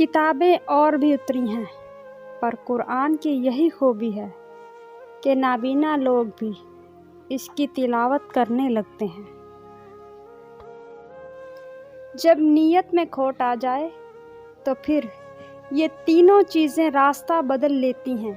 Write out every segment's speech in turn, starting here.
کتابیں اور بھی اتری ہیں، پر قرآن کی یہی خوبی ہے کہ نابینا لوگ بھی اس کی تلاوت کرنے لگتے ہیں۔ جب نیت میں کھوٹ آ جائے تو پھر یہ تینوں چیزیں راستہ بدل لیتی ہیں: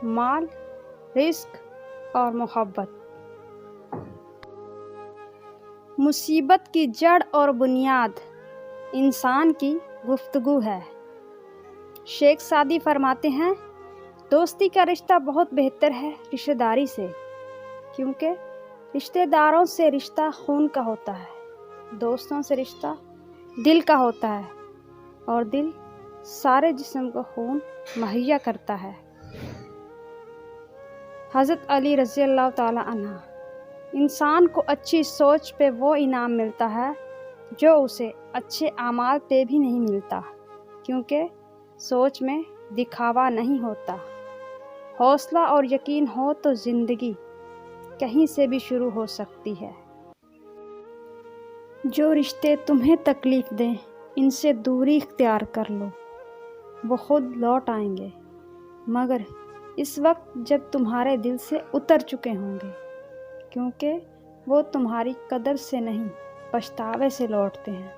مال، رزق اور محبت۔ مصیبت کی جڑ اور بنیاد انسان کی گفتگو ہے۔ شیخ سعدی فرماتے ہیں، دوستی کا رشتہ بہت بہتر ہے رشتہ داری سے، کیونکہ رشتہ داروں سے رشتہ خون کا ہوتا ہے، دوستوں سے رشتہ دل کا ہوتا ہے، اور دل سارے جسم کو خون مہیا کرتا ہے۔ حضرت علی رضی اللہ تعالیٰ عنہ: انسان کو اچھی سوچ پہ وہ انعام ملتا ہے جو اسے اچھے اعمال پہ بھی نہیں ملتا، کیونکہ سوچ میں دکھاوا نہیں ہوتا۔ حوصلہ اور یقین ہو تو زندگی کہیں سے بھی شروع ہو سکتی ہے۔ جو رشتے تمہیں تکلیف دیں ان سے دوری اختیار کر لو، وہ خود لوٹ آئیں گے، مگر اس وقت جب تمہارے دل سے اتر چکے ہوں گے، کیونکہ وہ تمہاری قدر سے نہیں پچھتاوے سے لوٹتے ہیں۔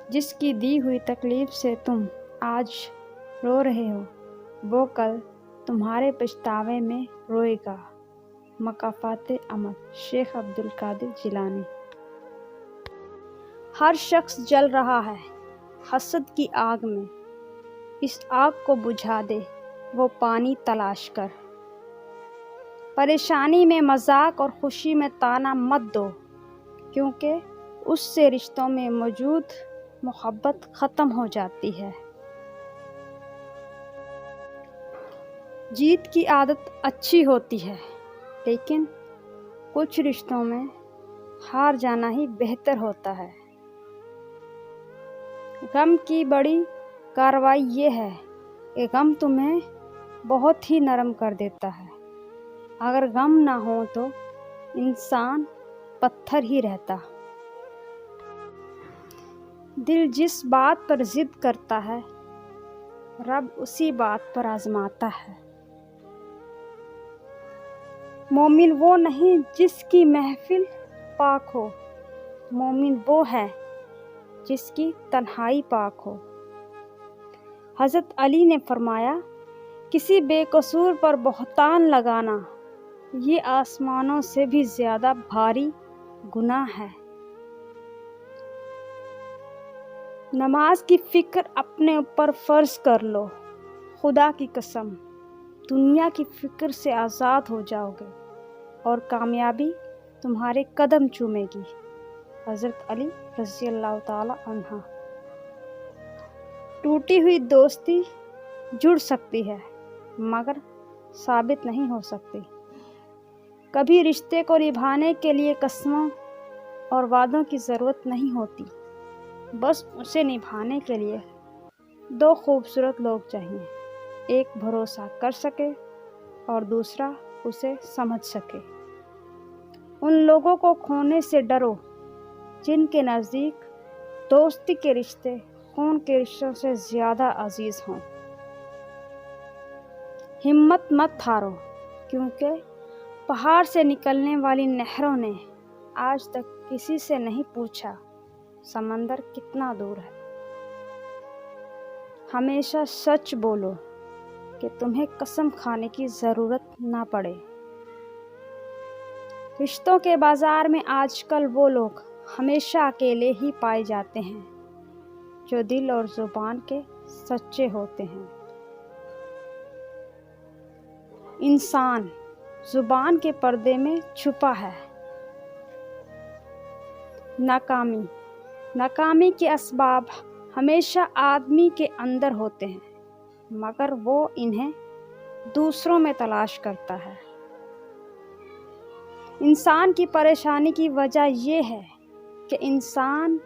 جس کی دی ہوئی تکلیف سے تم آج رو رہے ہو، وہ کل تمہارے پچھتاوے میں روئے گا۔ مکافات عمل، شیخ عبدالقادر جیلانی۔ ہر شخص جل رہا ہے حسد کی آگ میں، اس آگ کو بجھا دے وہ پانی تلاش کر۔ پریشانی میں مذاق اور خوشی میں طعنہ مت دو، کیونکہ اس سے رشتوں میں موجود محبت ختم ہو جاتی ہے۔ جیت کی عادت اچھی ہوتی ہے، لیکن کچھ رشتوں میں ہار جانا ہی بہتر ہوتا ہے۔ غم کی بڑی کارروائی یہ ہے کہ غم تمہیں بہت ہی نرم کر دیتا ہے۔ اگر غم نہ ہو تو انسان پتھر ہی رہتا۔ دل جس بات پر ضد کرتا ہے، رب اسی بات پر آزماتا ہے۔ مومن وہ نہیں جس کی محفل پاک ہو، مومن وہ ہے جس کی تنہائی پاک ہو۔ حضرت علی نے فرمایا، کسی بے قصور پر بہتان لگانا یہ آسمانوں سے بھی زیادہ بھاری گناہ ہے۔ نماز کی فکر اپنے اوپر فرض کر لو، خدا کی قسم دنیا کی فکر سے آزاد ہو جاؤ گے اور کامیابی تمہارے قدم چومے گی۔ حضرت علی رضی اللہ تعالی عنہ۔ ٹوٹی ہوئی دوستی جڑ سکتی ہے مگر ثابت نہیں ہو سکتی۔ کبھی رشتے کو نبھانے کے لیے قسموں اور وعدوں کی ضرورت نہیں ہوتی، بس اسے نبھانے کے لیے دو خوبصورت لوگ چاہیے، ایک بھروسہ کر سکے اور دوسرا اسے سمجھ سکے۔ ان لوگوں کو کھونے سے ڈرو جن کے نزدیک دوستی کے رشتے خون کے رشتوں سے زیادہ عزیز ہوں۔ ہمت مت ہارو، کیونکہ پہاڑ سے نکلنے والی نہروں نے آج تک کسی سے نہیں پوچھا سمندر کتنا دور ہے۔ ہمیشہ سچ بولو کہ تمہیں قسم کھانے کی ضرورت نہ پڑے۔ رشتوں کے بازار میں آج کل وہ لوگ ہمیشہ اکیلے ہی پائے جاتے ہیں جو دل اور زبان کے سچے ہوتے ہیں۔ انسان زبان کے پردے میں چھپا ہے۔ ناکامی کے اسباب ہمیشہ آدمی کے اندر ہوتے ہیں، مگر وہ انہیں دوسروں میں تلاش کرتا ہے۔ انسان کی پریشانی کی وجہ یہ ہے کہ انسان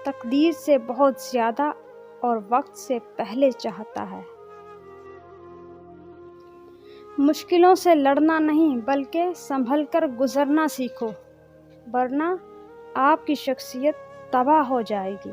تقدیر سے بہت زیادہ اور وقت سے پہلے چاہتا ہے۔ مشکلوں سے لڑنا نہیں بلکہ سنبھل کر گزرنا سیکھو، ورنہ آپ کی شخصیت تباہ ہو جائے گی۔